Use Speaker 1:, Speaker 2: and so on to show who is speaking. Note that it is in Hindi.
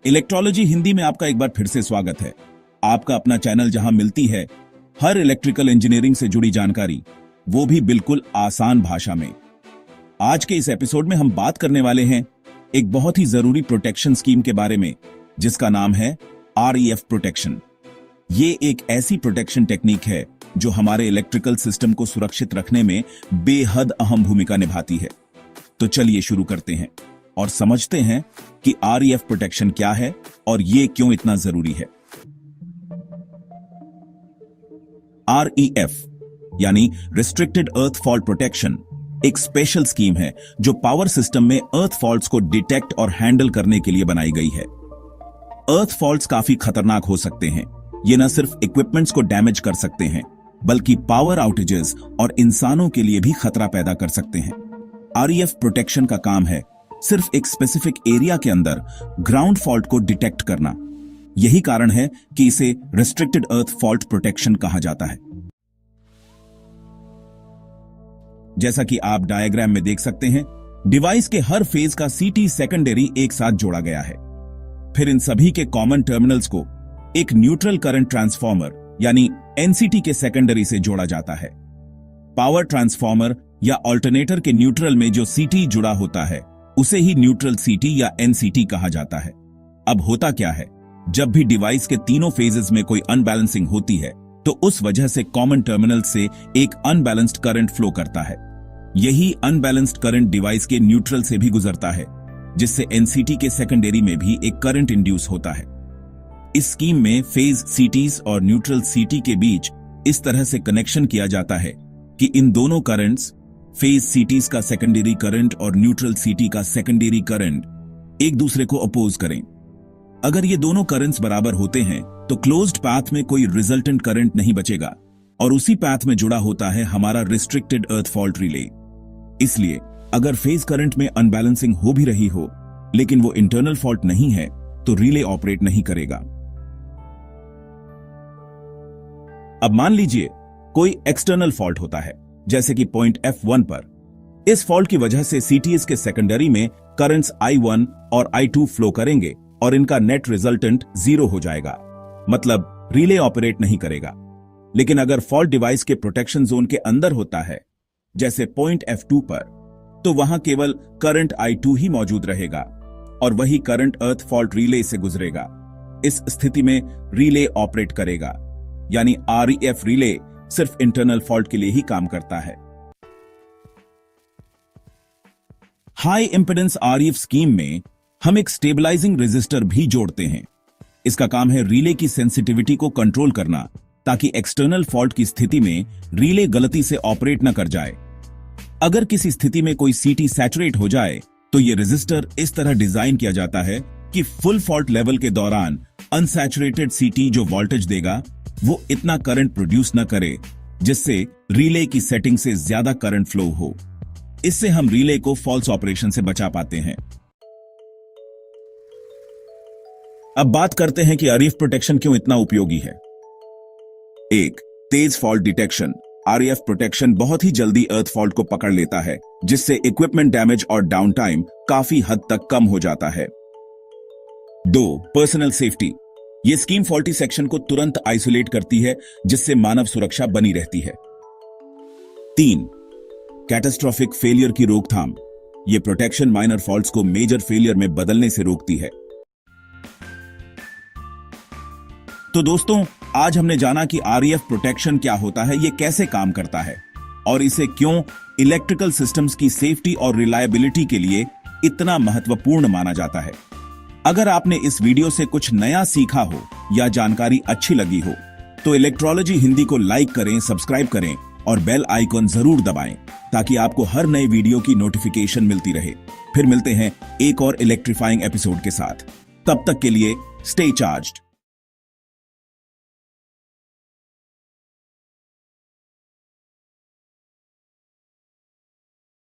Speaker 1: इलेक्ट्रोलॉजी हिंदी में आपका एक बार फिर से स्वागत है। आपका अपना चैनल जहां मिलती है हर इलेक्ट्रिकल इंजीनियरिंग से जुड़ी जानकारी, वो भी बिल्कुल आसान भाषा में। आज के इस एपिसोड में हम बात करने वाले हैं एक बहुत ही जरूरी प्रोटेक्शन स्कीम के बारे में, जिसका नाम है REF प्रोटेक्शन। ये एक ऐसी प्रोटेक्शन टेक्निक है जो हमारे इलेक्ट्रिकल सिस्टम को सुरक्षित रखने में बेहद अहम भूमिका निभाती है। तो चलिए शुरू करते हैं और समझते हैं कि REF प्रोटेक्शन क्या है और ये क्यों इतना जरूरी है। REF यानी रिस्ट्रिक्टेड अर्थ फॉल्ट प्रोटेक्शन एक स्पेशल स्कीम है जो पावर सिस्टम में अर्थ फॉल्ट्स को डिटेक्ट और हैंडल करने के लिए बनाई गई है। अर्थ फॉल्ट्स काफी खतरनाक हो सकते हैं। ये न सिर्फ इक्विपमेंट्स को डैमेज कर सकते हैं, बल्कि पावर आउटेजेस और इंसानों के लिए भी खतरा पैदा कर सकते हैं। REF प्रोटेक्शन का काम है सिर्फ एक स्पेसिफिक एरिया के अंदर ग्राउंड फॉल्ट को डिटेक्ट करना। यही कारण है कि इसे रिस्ट्रिक्टेड अर्थ फॉल्ट प्रोटेक्शन कहा जाता है। जैसा कि आप डायग्राम में देख सकते हैं, डिवाइस के हर फेज का CT सेकेंडरी एक साथ जोड़ा गया है। फिर इन सभी के कॉमन टर्मिनल्स को एक न्यूट्रल करंट ट्रांसफॉर्मर यानी NCT के सेकेंडरी से जोड़ा जाता है। पावर ट्रांसफॉर्मर या ऑल्टरनेटर के न्यूट्रल में जो CT जुड़ा होता है उसे ही न्यूट्रल CT या NCT कहा जाता है। अब होता क्या है, जब भी डिवाइस के तीनों फेजेस में कोई अनबैलेंसिंग होती है तो उस वजह से कॉमन टर्मिनल से एक अनबैलेंस्ड करंट फ्लो करता है। यही अनबैलेंस्ड करंट डिवाइस के न्यूट्रल से भी गुजरता है, जिससे NCT के सेकेंडरी में भी एक करंट इंड्यूस होता है। इस स्कीम में फेज CTs और न्यूट्रल CT के बीच इस तरह से कनेक्शन किया जाता है कि इन दोनों करंट्स, फेज CTs का सेकेंडरी करंट और न्यूट्रल CT का सेकेंडरी करंट, एक दूसरे को अपोज करें। अगर ये दोनों करंट्स बराबर होते हैं तो क्लोज्ड पाथ में कोई रिजल्टेंट करंट नहीं बचेगा और उसी पाथ में जुड़ा होता है हमारा रिस्ट्रिक्टेड अर्थ फॉल्ट रिले। इसलिए अगर फेज करंट में अनबैलेंसिंग हो भी रही हो लेकिन वो इंटरनल फॉल्ट नहीं है तो रिले ऑपरेट नहीं करेगा। अब मान लीजिए कोई एक्सटर्नल फॉल्ट होता है, जैसे कि पॉइंट F1 पर। इस फॉल्ट की वजह से CTs के सेकेंडरी में करंट्स I1 और I2 फ्लो करेंगे और इनका नेट रिजल्टेंट 0 हो जाएगा, मतलब रिले ऑपरेट नहीं करेगा। लेकिन अगर फॉल्ट डिवाइस के प्रोटेक्शन जोन के अंदर होता है, जैसे पॉइंट F2 पर, तो वहां केवल करंट I2 ही मौजूद रहेगा और वही करंट अर्थ फॉल्ट रिले से गुजरेगा। इस स्थिति में रिले ऑपरेट करेगा, यानी REF रिले सिर्फ इंटरनल फॉल्ट के लिए ही काम करता है। हाई इंपेडेंस REF स्कीम में हम एक स्टेबलाइजिंग रेजिस्टर भी जोड़ते हैं। इसका काम है रिले की सेंसिटिविटी को कंट्रोल करना, ताकि एक्सटर्नल फॉल्ट की स्थिति में रिले गलती से ऑपरेट न कर जाए। अगर किसी स्थिति में कोई CT सैचुरेट हो जाए तो यह रेजिस्टर इस तरह डिजाइन किया जाता है कि फुल फॉल्ट लेवल के दौरान अनसैचुरेटेड CT जो वोल्टेज देगा वो इतना करंट प्रोड्यूस न करे जिससे रिले की सेटिंग से ज्यादा करंट फ्लो हो। इससे हम रिले को फॉल्स ऑपरेशन से बचा पाते हैं। अब बात करते हैं कि REF प्रोटेक्शन क्यों इतना उपयोगी है। 1. तेज फॉल्ट डिटेक्शन। REF प्रोटेक्शन बहुत ही जल्दी अर्थ फॉल्ट को पकड़ लेता है, जिससे इक्विपमेंट डैमेज और डाउन टाइम काफी हद तक कम हो जाता है। 2. Personal safety. यह स्कीम फॉल्टी सेक्शन को तुरंत आइसोलेट करती है, जिससे मानव सुरक्षा बनी रहती है। 3. कैटास्ट्रोफिक फेलियर की रोकथाम। यह प्रोटेक्शन माइनर फॉल्ट्स को मेजर फेलियर में बदलने से रोकती है। तो दोस्तों, आज हमने जाना कि REF प्रोटेक्शन क्या होता है, ये कैसे काम करता है और इसे क्यों इलेक्ट्रिकल सिस्टम्स की सेफ्टी और रिलायबिलिटी के लिए इतना महत्वपूर्ण माना जाता है। अगर आपने इस वीडियो से कुछ नया सीखा हो या जानकारी अच्छी लगी हो तो इलेक्ट्रोलॉजी हिंदी को लाइक करें, सब्सक्राइब करें और बेल आइकॉन जरूर दबाएं, ताकि आपको हर नए वीडियो की नोटिफिकेशन मिलती रहे। फिर मिलते हैं एक और इलेक्ट्रीफाइंग एपिसोड के साथ। तब तक के लिए स्टे चार्ज्ड।